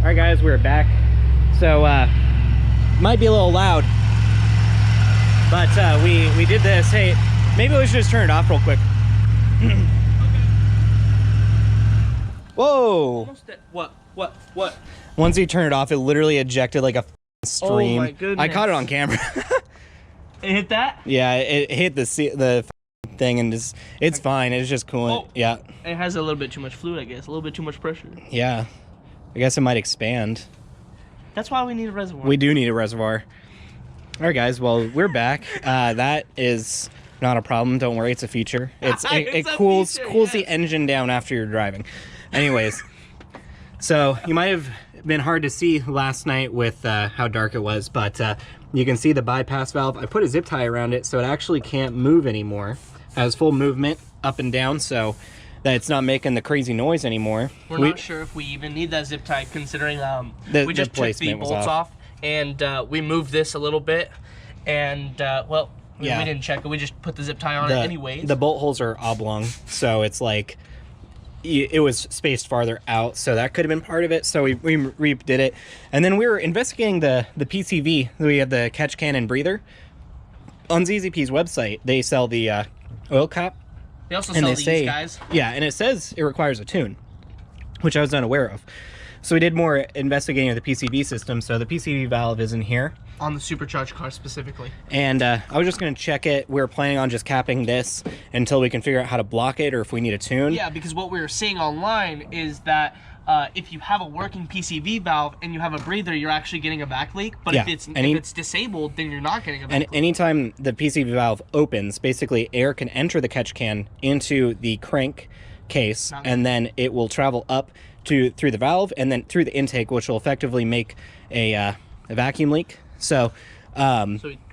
All right, guys, we're back. So, might be a little loud, but we did this. Hey, maybe we should just turn it off real quick. Okay. Whoa! Almost at, what? Once you turn it off, it literally ejected like a stream. Oh my goodness! I caught it on camera. It hit that? Yeah, it hit the thing, and it's fine. It's just coolant. Oh, yeah. It has a little bit too much fluid, I guess. A little bit too much pressure. Yeah. I guess it might expand. That's why we need a reservoir. We do need a reservoir. All right, guys. Well, we're back. That is not a problem. Don't worry. It's a feature. It cools the engine down after you're driving. Anyways, so you might have been hard to see last night with how dark it was, but you can see the bypass valve. I put a zip tie around it so it actually can't move anymore. It has full movement up and down, so that it's not making the crazy noise anymore. We're not sure if we even need that zip tie, considering we just took the bolts off and we moved this a little bit, and well, yeah, we didn't check it. We just put the zip tie on it anyways. The bolt holes are oblong, so it's like it was spaced farther out, so that could have been part of it. So we redid it, and then we were investigating the PCV. We have the catch can and breather on ZZP's website. They sell the oil cap. They also sell these guys. Yeah, and it says it requires a tune, which I was unaware of. So we did more investigating of the PCV system. So the PCV valve is in here. On the Supercharged car specifically. And I was just going to check it. We're planning on just capping this until we can figure out how to block it or if we need a tune. Yeah, because what we were seeing online is that if you have a working PCV valve and you have a breather, you're actually getting a back leak. But if it's disabled, then you're not getting a back leak. And anytime the PCV valve opens, basically air can enter the catch can into the crank case, and then it will travel up through the valve and then through the intake, which will effectively make a vacuum leak. So,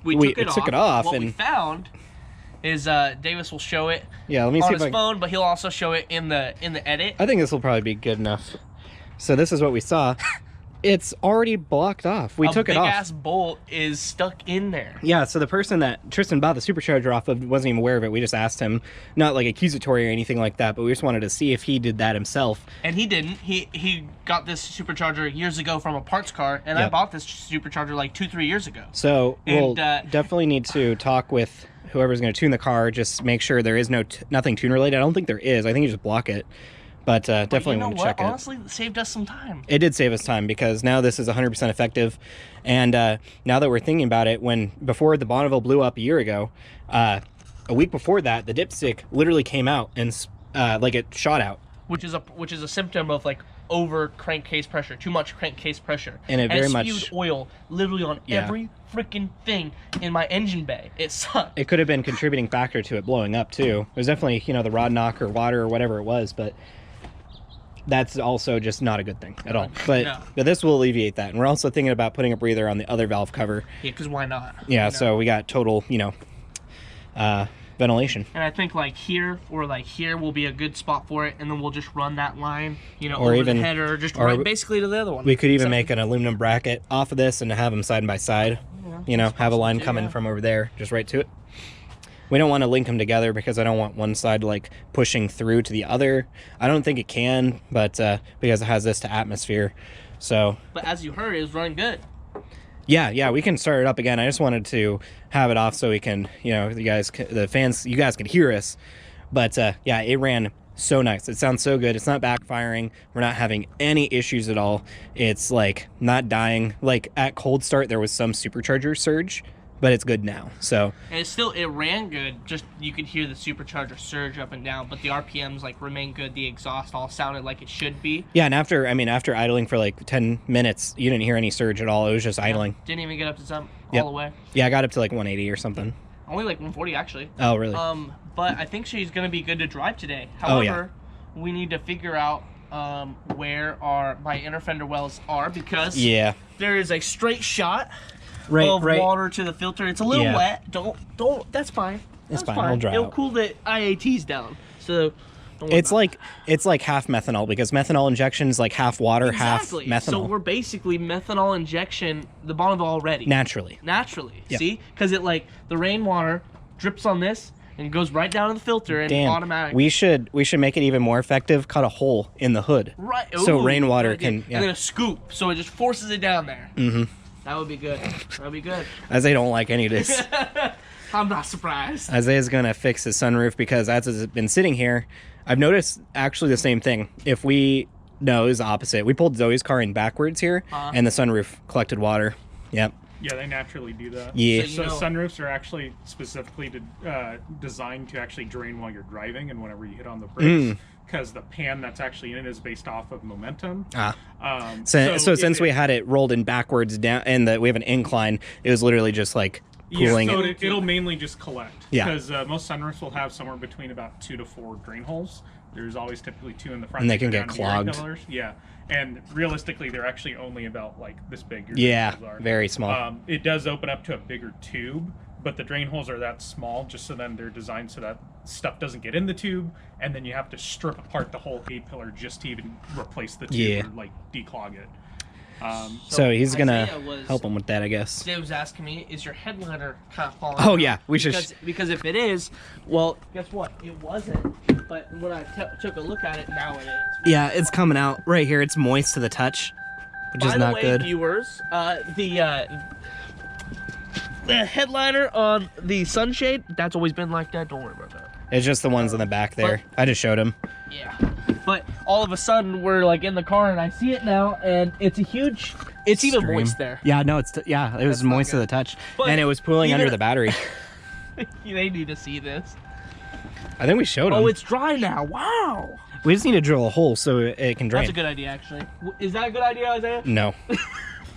we took it off. What and we found is Davis will show it. Yeah, let me see on his phone, but he'll also show it in the edit. I think this will probably be good enough. So this is what we saw. It's already blocked off. We took it off. A big-ass bolt is stuck in there. Yeah, so the person that Tristan bought the Supercharger off of wasn't even aware of it. We just asked him, not like accusatory or anything like that, but we just wanted to see if he did that himself. And he didn't. He got this Supercharger years ago from a parts car, and I bought this Supercharger like 2-3 years ago. So we'll definitely need to talk with whoever's going to tune the car, just make sure there is nothing tune related. I don't think there is. I think you just block it. But definitely want to check it. Honestly, it saved us some time. It did save us time because now this is 100% effective. And now that we're thinking about it, before the Bonneville blew up a year ago, a week before that, the dipstick literally came out and like it shot out. Which is a symptom of like over crankcase pressure, too much crankcase pressure. And it spewed oil literally on every freaking thing in my engine bay. It sucked. It could have been a contributing factor to it blowing up too. It was definitely, the rod knock or water or whatever it was, but that's also just not a good thing at all. But this will alleviate that. And we're also thinking about putting a breather on the other valve cover. Yeah, because why not? Yeah, so we got total, ventilation. And I think like here or like here will be a good spot for it, and then we'll just run that line, over the header, just right basically to the other one. We could even make an aluminum bracket off of this and have them side by side. Have a line coming from over there, just right to it. We don't want to link them together because I don't want one side like pushing through to the other. I don't think it can, but because it has this to atmosphere. So. But as you heard, it was running good. Yeah, we can start it up again. I just wanted to have it off so we can, the fans, you guys could hear us. But yeah, it ran so nice. It sounds so good. It's not backfiring. We're not having any issues at all. It's like not dying. Like at cold start, there was some supercharger surge, but it's good now. So and it ran good. Just you could hear the supercharger surge up and down, but the RPMs like remained good. The exhaust all sounded like it should be. Yeah, and after idling for like 10 minutes, you didn't hear any surge at all. It was just idling. Didn't even get up to some all the way. Yeah, I got up to like 180 or something. Only like 140 actually. Oh, really? But I think she's gonna be good to drive today. However, we need to figure out where my inner fender wells are, because there is a straight shot of water to the filter. It's a little wet. Don't. That's fine. It's fine. It'll dry. It'll cool the IATs down. So it's like half methanol, because methanol injection is like half water, half methanol. So we're basically methanol injection the Bonneville already. Naturally. Yep. See, because it the rainwater drips on this, and it goes right down to the filter and automatic. We should make it even more effective. Cut a hole in the hood, right? So rainwater can. Yeah. And then a scoop, so it just forces it down there. Mm-hmm. That would be good. That would be good. Isaiah don't like any of this. I'm not surprised. Isaiah's gonna fix his sunroof because as it's been sitting here, I've noticed actually the same thing. If we no, it was the opposite. We pulled Zoe's car in backwards here, and the sunroof collected water. Yep. Yeah, they naturally do that. Yeah. So sunroofs are actually specifically designed to actually drain while you're driving and whenever you hit on the brakes, because the pan that's actually in it is based off of momentum. So since we had it rolled in backwards down, and we have an incline, it was literally just like cooling. Yeah, so it'll mainly just collect. Yeah. Because most sunroofs will have somewhere between about 2 to 4 drain holes. There's always typically 2 in the front. And they can get clogged. Yeah. And realistically, they're actually only about like this big. Yeah, very small. It does open up to a bigger tube, but the drain holes are that small just so then they're designed so that stuff doesn't get in the tube, and then you have to strip apart the whole A-pillar just to even replace the tube or like declog it. So he's gonna help him with that, I guess. Dave was asking me, is your headliner kind of falling? Oh yeah, we should. Because if it is, well, guess what? It wasn't. But when I took a look at it, now it is. Yeah, it's coming out right here. It's moist to the touch, which is not good. By the way, viewers, the headliner on the sunshade, that's always been like that. Don't worry about that. It's just the ones in the back there. I just showed him. Yeah. But all of a sudden, we're like in the car, and I see it now, and it's a huge. It's even moist there. Yeah, no, it was moist to the touch, and it was pooling under the battery. They need to see this. I think we showed them. Oh, it's dry now. Wow. We just need to drill a hole so it can drain. That's a good idea, actually. Is that a good idea, Isaiah? No.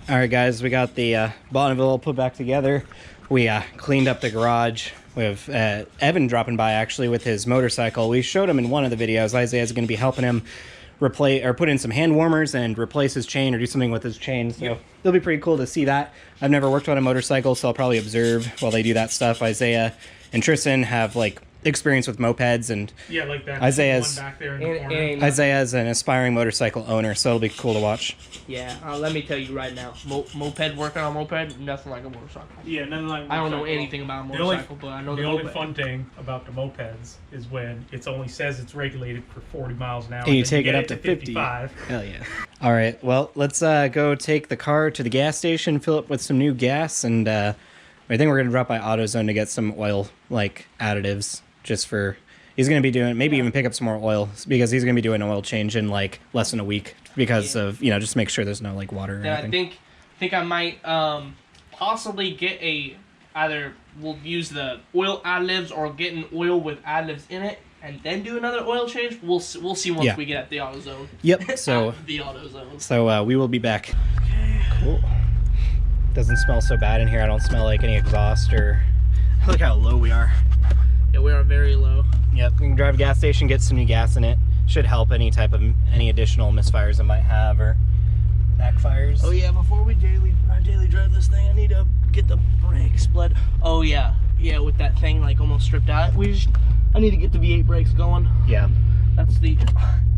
All right, guys, we got the Bonneville put back together. We cleaned up the garage. We have Evan dropping by actually with his motorcycle. We showed him in one of the videos. Isaiah's going to be helping him replace or put in some hand warmers and replace his chain or do something with his chain. So it'll be pretty cool to see that. I've never worked on a motorcycle, so I'll probably observe while they do that stuff. Isaiah and Tristan have like experience with mopeds, and like that. Isaiah's back there in the corner. Isaiah's an aspiring motorcycle owner, so it'll be cool to watch. Yeah, let me tell you right now, moped, working on a moped, nothing like a motorcycle. Yeah, nothing like a motorcycle. I don't know anything about a motorcycle, but I know the only fun thing about the mopeds is when it only says it's regulated for 40 miles an hour, and you take it up to 55. Hell yeah. All right, well, let's go take the car to the gas station, fill up with some new gas, and I think we're going to drop by AutoZone to get some oil, like, additives, just for... He's going to be doing... Maybe even pick up some more oil, because he's going to be doing an oil change in, like, less than a week, because of, you know, just make sure there's no, like, water or anything. I think I might possibly get either we'll use the oil additives or get an oil with additives in it, and then do another oil change. We'll see once we get at the AutoZone. Yep, so... the AutoZone. So, we will be back. Okay. Cool. Doesn't smell so bad in here. I don't smell like any exhaust or... Look how low we are. Yeah, we are very low. Yep, we can drive a gas station, get some new gas in it. Should help any additional misfires it might have or backfires. Oh yeah, before we daily drive this thing, I need to get the brakes bled. Oh yeah, with that thing like almost stripped out. I need to get the V8 brakes going. Yeah. That's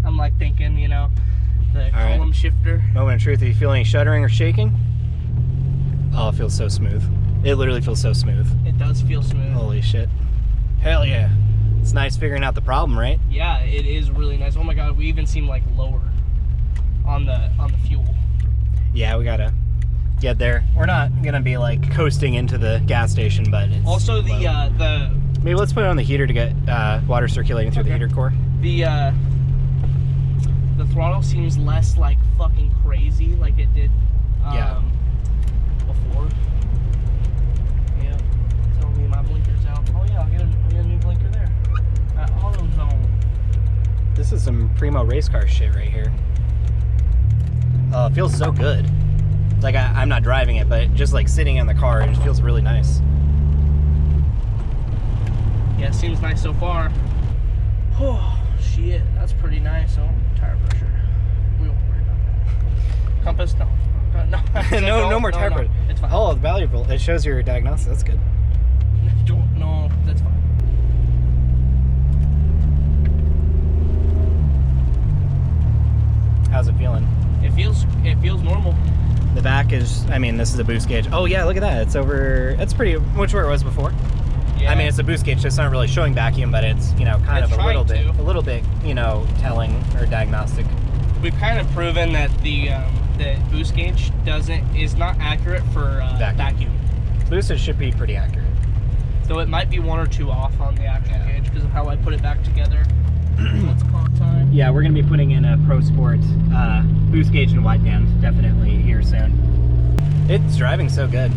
I'm like thinking, you know, the column shifter. Moment of truth, do you feel any shuddering or shaking? Oh, it feels so smooth. It literally feels so smooth. It does feel smooth. Holy shit. Hell yeah. It's nice figuring out the problem, right? Yeah, it is really nice. Oh my god, we even seem like lower on the fuel. Yeah, we gotta get there. We're not gonna be like coasting into the gas station, but it's also the maybe let's put it on the heater to get water circulating through the heater core. The throttle seems less like fucking crazy like it did before. Yeah, tell me my blinker's out. Oh yeah, I'll get a new blinker there. AutoZone. This is some primo race car shit right here. Oh, it feels so good. Like I'm not driving it, but just like sitting in the car, it just feels really nice. Yeah, it seems nice so far. Oh shit, that's pretty nice. Oh, tire pressure. We won't worry about that. Compass, no. No more tire pressure. It's fine. Oh, valuable. It shows your diagnosis. That's good. No, that's fine. How's it feeling? It feels normal. The back is, I mean, this is a boost gauge. Oh yeah, look at that. It's over, it's pretty much where it was before. I mean, it's a boost gauge, so it's not really showing vacuum, but it's, you know, kind of a little bit, you know, telling or diagnostic. We've kind of proven that the boost gauge is not accurate for vacuum. Boosters should be pretty accurate. So it might be 1 or 2 off on the actual gauge because of how I put it back together. Let's call it time. Yeah, we're going to be putting in a Pro Sport boost gauge and wideband definitely here soon. It's driving so good.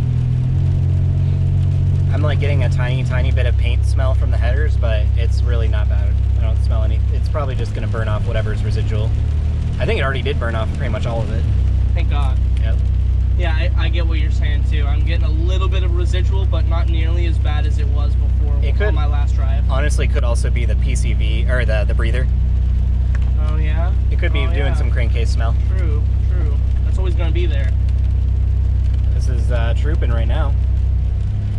I'm like getting a tiny bit of paint smell from the headers, but it's really not bad. I don't smell any. It's probably just going to burn off whatever's residual. I think it already did burn off pretty much all of it. Thank God. Yep. Yeah, I get what you're saying too. I'm getting a little bit of residual, but not nearly as bad as it was before on my last drive. Honestly, could also be the PCV, or the breather. Oh yeah? It could be doing some crankcase smell. True. That's always going to be there. This is trooping right now.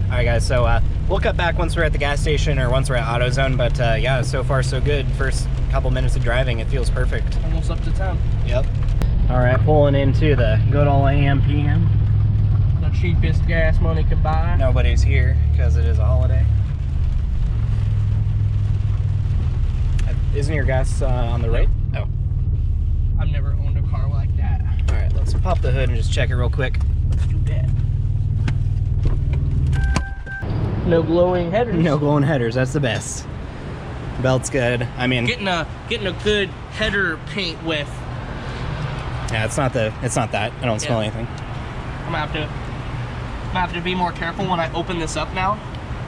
Alright guys, so we'll cut back once we're at the gas station or once we're at AutoZone, but yeah, so far so good. First couple minutes of driving, it feels perfect. Almost up to 10. Yep. Alright, pulling into the good old AM PM. The cheapest gas money can buy. Nobody's here because it is a holiday. Isn't your gas on the right? Oh. I've never owned a car like that. Alright, let's pop the hood and just check it real quick. Let's do that. No glowing headers. No glowing headers, that's the best. Belt's good. I mean, getting a good header paint with. Yeah, it's not that. I don't smell anything. I'm gonna have to be more careful when I open this up now.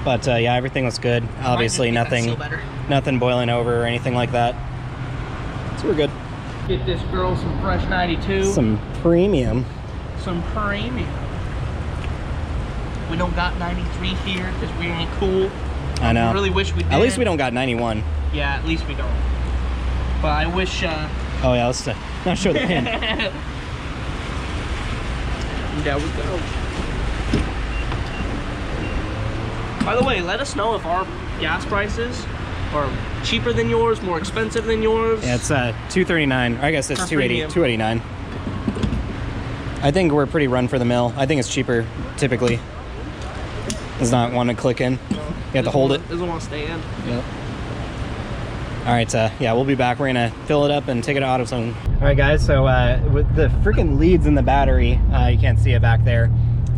But yeah, everything was good. Obviously nothing boiling over or anything like that. So we're good. Get this girl some fresh 92. Some premium. We don't got 93 here because we ain't cool. I know. I really wish we did. At least we don't got 91. Yeah, at least we don't. But I wish... oh yeah, let's not show the pin. There we go. By the way, let us know if our gas prices are cheaper than yours, more expensive than yours. Yeah, it's $239. I guess it's $289. I think we're pretty run for the mill. I think it's cheaper typically. Does not want to click in. You have to hold it. Doesn't want to stay in. Yep. All right, yeah, we'll be back. We're gonna fill it up and take it to AutoZone. All right, guys. So with the freaking leads in the battery, you can't see it back there.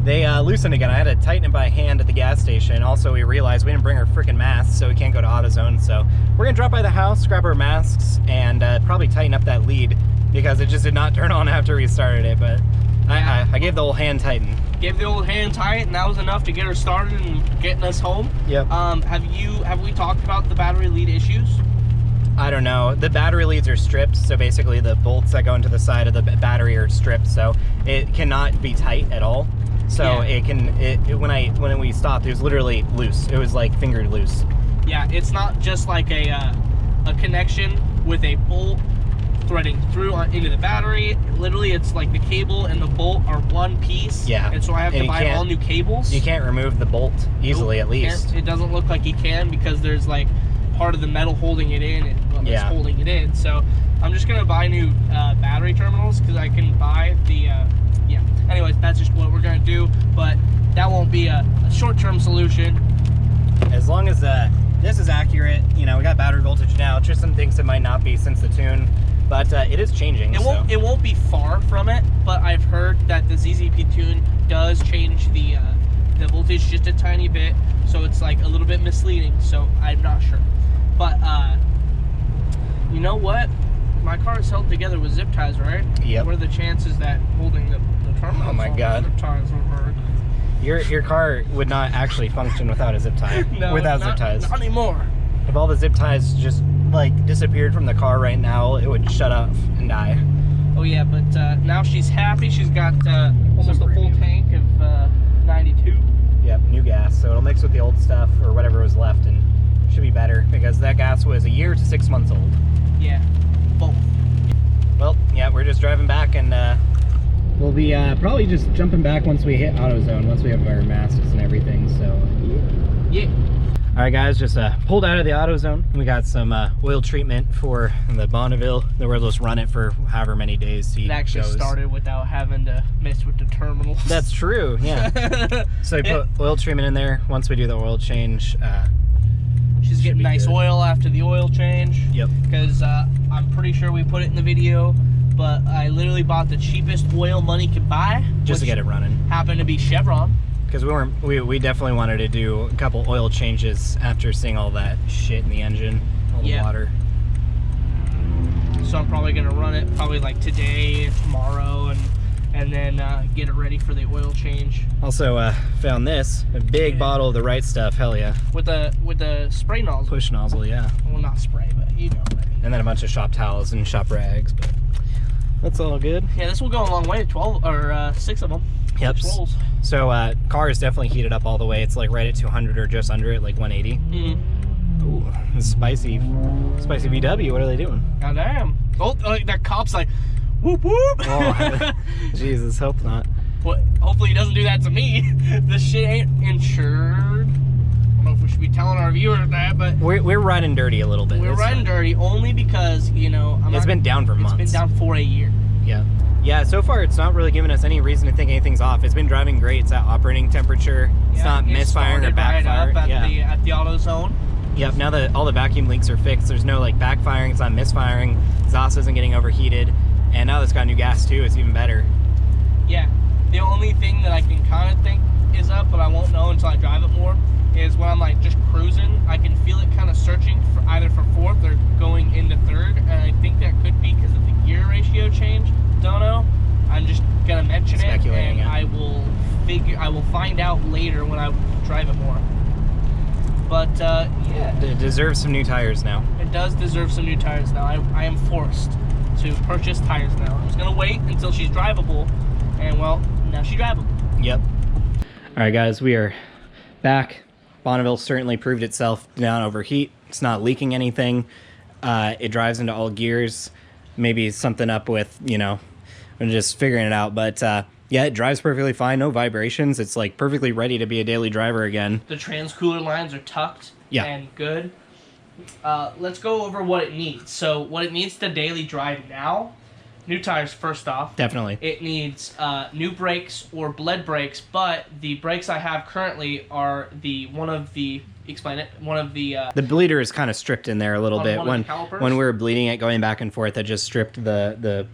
They loosened again. I had to tighten it by hand at the gas station. Also, we realized we didn't bring our freaking masks, so we can't go to AutoZone. So we're gonna drop by the house, grab our masks, and probably tighten up that lead because it just did not turn on after we started it. But I gave the old hand tighten. Gave the old hand tight, and that was enough to get her started and getting us home. Yep. Have we talked about the battery lead issues? I don't know. The battery leads are stripped, so basically the bolts that go into the side of the battery are stripped, so it cannot be tight at all. So when we stopped, it was literally loose. It was like fingered loose. Yeah, it's not just like a connection with a bolt threading through into the battery. Literally, it's like the cable and the bolt are one piece. Yeah. And so I have to buy all new cables. You can't remove the bolt easily, at least. It doesn't look like you can because there's like part of the metal holding it in and it's holding it in. So I'm just gonna buy new battery terminals because I can buy the anyways, that's just what we're gonna do, but that won't be a short-term solution. As long as this is accurate, you know, we got battery voltage now. Tristan thinks it might not be since the tune, but it is changing. It won't be far from it, but I've heard that the ZZP tune does change the voltage just a tiny bit, so it's like a little bit misleading, so I'm not sure. But you know what? My car is held together with zip ties, right? Yep. What are the chances that holding the terminals oh my God. zip ties will work? Your car would not actually function without a zip tie. No, without zip ties. Not anymore. If all the zip ties just like disappeared from the car right now, it would shut off and die. Oh yeah, but now she's happy. She's got almost a full tank of 92. Yep, new gas. So it'll mix with the old stuff or whatever was left and should be better because that gas was a year to 6 months old. Yeah, both. Well, yeah, we're just driving back and we'll be probably just jumping back once we hit AutoZone, once we have our masks and everything, so. Yeah. All right, guys, just pulled out of the AutoZone. We got some oil treatment for the Bonneville. Then we'll just run it for however many days. It actually started without having to mess with the terminals. That's true, yeah. So we put oil treatment in there. Once we do the oil change, she's getting nice oil after the oil change. Yep. Because I'm pretty sure we put it in the video, but I literally bought the cheapest oil money could buy. Just to get it running. Happened to be Chevron. Because we definitely wanted to do a couple oil changes after seeing all that shit in the engine, all the water. So I'm probably gonna run it probably like today and tomorrow, and then get it ready for the oil change. Also found this, a big bottle of the right stuff. Hell yeah. With the spray nozzle. Push nozzle, yeah. Well, not spray, but you know. And then a bunch of shop towels and shop rags, but that's all good. Yeah, this will go a long way. 12 or 6 of them. Yep. 6 rolls. So car is definitely heated up all the way. It's like right at 200 or just under it, like 180. Ooh, spicy VW. What are they doing? God damn. Oh, that cop's like, whoop whoop. Oh, Jesus, hope not. Well, hopefully he doesn't do that to me. This shit ain't insured. I don't know if we should be telling our viewers that, but we're riding dirty a little bit. We're riding dirty only because, you know, it's been down for months. It's been down for a year. Yeah. Yeah, so far it's not really giving us any reason to think anything's off. It's been driving great. It's at operating temperature. It's not misfiring or backfiring. Right at the AutoZone. Yep, now that all the vacuum leaks are fixed, there's no like backfiring, it's not misfiring, exhaust isn't getting overheated, and now that it's got new gas too, it's even better. Yeah, the only thing that I can kind of think is up, but I won't know until I drive it more, is when I'm like just cruising, I can feel it kind of searching for either for fourth or going into third, and I think that could be because of the gear ratio change. Don't know. I'm just gonna mention it, and I will find out later when I drive it more. But yeah, it deserves some new tires now. It does deserve some new tires now. I am forced to purchase tires now. I was gonna wait until she's drivable, and well, now she's drivable. Yep. All right, guys, we are back. Bonneville certainly proved itself. Did not overheat. It's not leaking anything. It drives into all gears. Maybe something up with, you know, I'm just figuring it out, but yeah, it drives perfectly fine, no vibrations. It's like perfectly ready to be a daily driver again. The transcooler lines are tucked and good. Let's go over what it needs. So what it needs to daily drive now, new tires first off. Definitely. It needs new brakes or bled brakes, but the brakes I have currently are explain it. One of the bleeder is kind of stripped in there a little bit. When we were bleeding it going back and forth, it just stripped the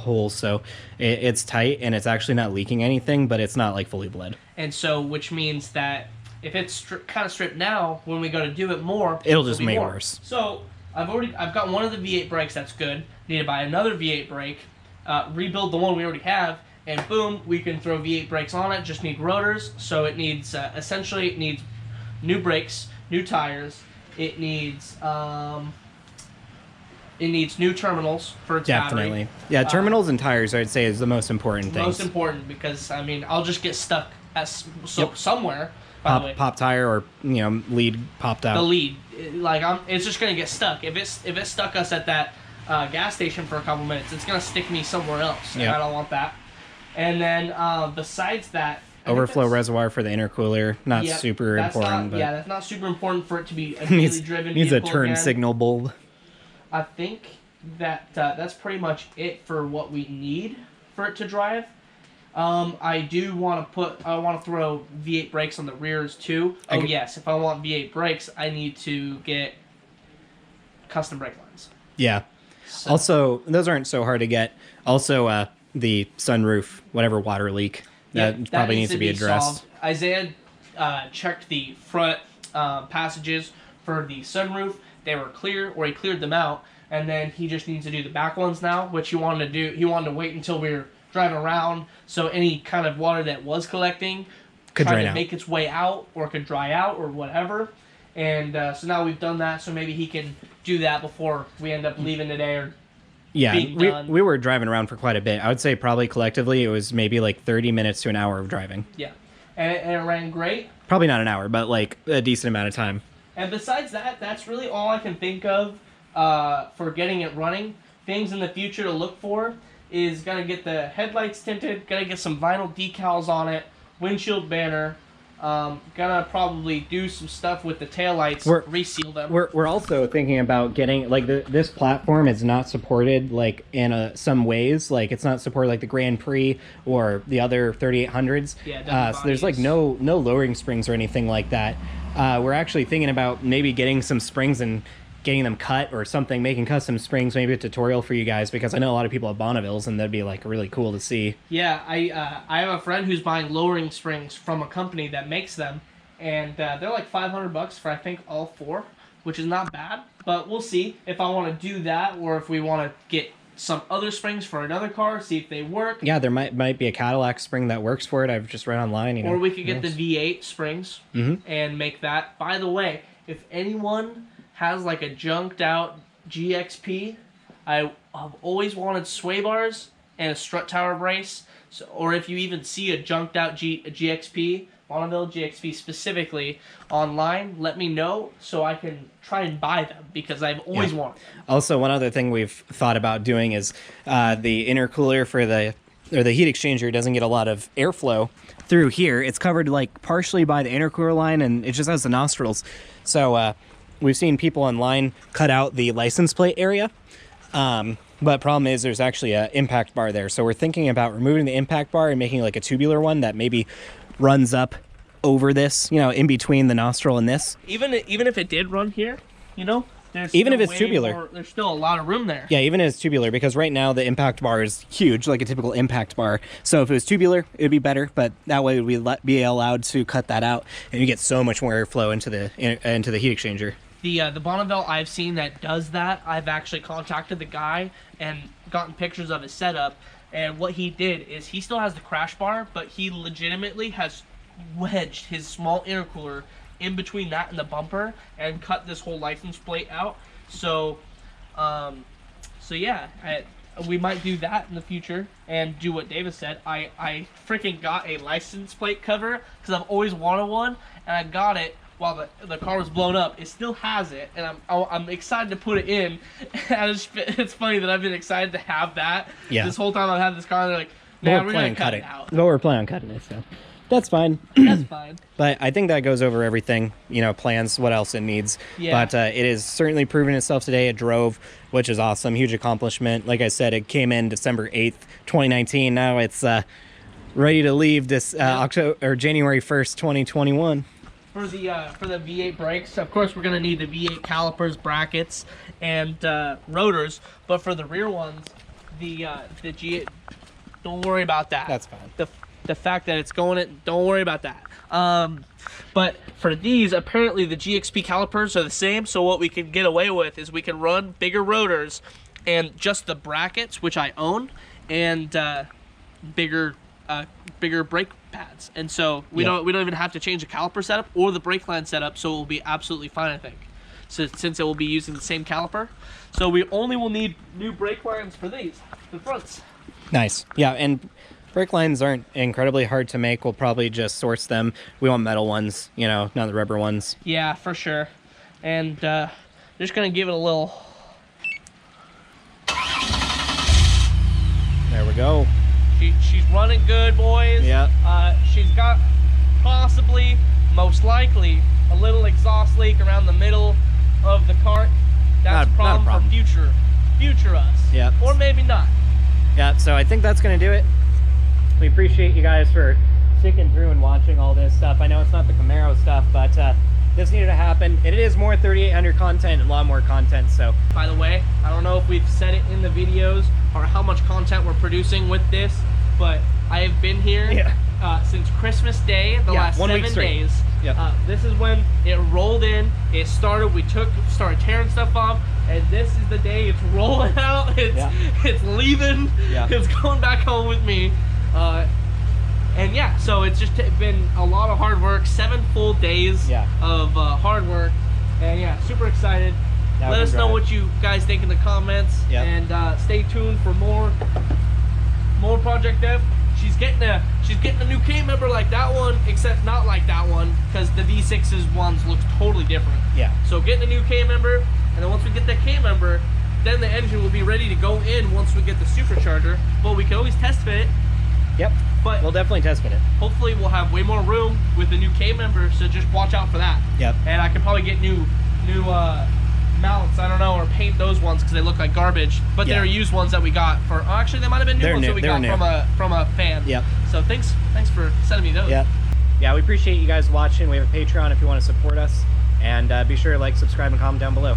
hole, so it's tight and it's actually not leaking anything, but it's not like fully bled. And so, which means that if it's kind of stripped now, when we go to do it more, it'll just make it worse. So I've got one of the V8 brakes that's good. Need to buy another V8 brake, rebuild the one we already have, and boom, we can throw V8 brakes on it. Just need rotors, so it needs essentially it needs new brakes, new tires. It needs new terminals for its battery. Yeah, terminals and tires, I'd say, is the most important thing. Most important, because I mean, I'll just get stuck at somewhere. Pop tire, or you know, lead popped out. The lead, like it's just gonna get stuck. If it stuck us at that gas station for a couple minutes, it's gonna stick me somewhere else, and I don't want that. And then besides that, overflow reservoir for the intercooler, not super important. But that's not super important for it to be a daily driven vehicle. Needs a turn signal bulb. I think that that's pretty much it for what we need for it to drive. I do want to throw V8 brakes on the rears too. Yes, if I want V8 brakes, I need to get custom brake lines. Yeah. So. Also, those aren't so hard to get. Also, the sunroof, whatever water leak, that probably needs to be addressed. Solved. Isaiah checked the front passages for the sunroof. They were clear, or he cleared them out, and then he just needs to do the back ones now, which he wanted to do. He wanted to wait until we were driving around, so any kind of water that was collecting could make its way out, or could dry out, or whatever. And so now we've done that, so maybe he can do that before we end up leaving today, or we were driving around for quite a bit. I would say probably collectively it was maybe like 30 minutes to an hour of driving. Yeah, and it ran great. Probably not an hour, but like a decent amount of time. And besides that, that's really all I can think of for getting it running. Things in the future to look for is going to get the headlights tinted, going to get some vinyl decals on it, windshield banner, Gonna probably do some stuff with the taillights, reseal them. We're also thinking about getting, like, this platform is not supported, like, in some ways. Like, it's not supported like the Grand Prix or the other 3800s. Yeah, so there's, like, no lowering springs or anything like that. We're actually thinking about maybe getting some springs and getting them cut or something, making custom springs, maybe a tutorial for you guys, because I know a lot of people at Bonneville's, and that'd be, like, really cool to see. Yeah, I have a friend who's buying lowering springs from a company that makes them, and they're like $500 for, I think, all 4, which is not bad. But we'll see if I want to do that, or if we want to get some other springs for another car, see if they work. Yeah, there might be a Cadillac spring that works for it. I've just read online. You know, or we could get the V8 springs and make that. By the way, if anyone has like a junked out GXP, I've always wanted sway bars and a strut tower brace. So, or if you even see a junked out GXP, Bonneville GXP specifically, online, let me know so I can try and buy them, because I've always wanted them. Also, one other thing we've thought about doing is the intercooler for the heat exchanger doesn't get a lot of airflow through here. It's covered, like, partially by the intercooler line, and it just has the nostrils. So we've seen people online cut out the license plate area, but problem is there's actually an impact bar there. So we're thinking about removing the impact bar and making, like, a tubular one that maybe runs up over this, you know, in between the nostril and this. Even if it did run here, you know, even if it's tubular, there's still a lot of room there. Yeah, even if it's tubular, because right now the impact bar is huge, like a typical impact bar. So if it was tubular, it'd be better, but that way we'd be allowed to cut that out, and you get so much more airflow into the heat exchanger. The Bonneville I've seen that does that, I've actually contacted the guy and gotten pictures of his setup, and what he did is he still has the crash bar, but he legitimately has wedged his small intercooler in between that and the bumper and cut this whole license plate out. So yeah, we might do that in the future and do what David said. I freaking got a license plate cover because I've always wanted one, and I got it while the car was blown up. It still has it, and I'm excited to put it in. It's funny that I've been excited to have that this whole time I've had this car. And they're like, man, we're gonna cut it out. But we're planning on cutting it, so that's fine. That's fine. But I think that goes over everything, you know, plans, what else it needs. Yeah. But it has certainly proven itself today. It drove, which is awesome, huge accomplishment. Like I said, it came in December 8th, 2019. Now it's ready to leave this January 1st, 2021. For the V8 brakes, of course, we're gonna need the V8 calipers, brackets, and rotors. But for the rear ones, the G8, don't worry about that. That's fine. The fact that it's going in, don't worry about that. But for these, apparently the GXP calipers are the same. So what we can get away with is we can run bigger rotors and just the brackets, which I own, and bigger brake pads, and so we don't even have to change the caliper setup or the brake line setup, so it will be absolutely fine, I think. So since it will be using the same caliper, so we only will need new brake lines for these, the fronts. Nice. Yeah, and brake lines aren't incredibly hard to make. We'll probably just source them. We want metal ones, you know, not the rubber ones. Yeah, for sure. And just gonna give it a little. There we go. She's running good, boys. Yeah. She's got possibly, most likely, a little exhaust leak around the middle of the cart. That's a problem for future us. Yeah. Or maybe not. Yeah. So I think that's gonna do it. We appreciate you guys for sticking through and watching all this stuff. I know it's not the Camaro stuff, but this needed to happen. And it is more 3800 content and a lot more content. So. By the way, I don't know if we've said it in the videos or how much content we're producing with this, but I have been here since Christmas Day, the last 7 days. Yep. This is when it rolled in, it started, started tearing stuff off, and this is the day it's rolling out, it's leaving, it's going back home with me. And yeah, so it's just been a lot of hard work, 7 full days of hard work, and yeah, super excited. Let us know what you guys think in the comments, and stay tuned for more Project Dev. She's getting a new K member like that one, except not like that one, because the V6's ones look totally different. Yeah. So getting a new K member, and then once we get that K member, then the engine will be ready to go in once we get the supercharger. But we can always test fit it. Yep. But we'll definitely test fit it. Hopefully we'll have way more room with the new K member, so just watch out for that. Yep. And I can probably get new mounts, I don't know, or paint those ones because they look like garbage. But they're used ones that we got for. Oh, actually, they might have been new ones that we got from a fan. Yep. So thanks for sending me those. Yep. Yeah, we appreciate you guys watching. We have a Patreon if you want to support us, and be sure to like, subscribe, and comment down below.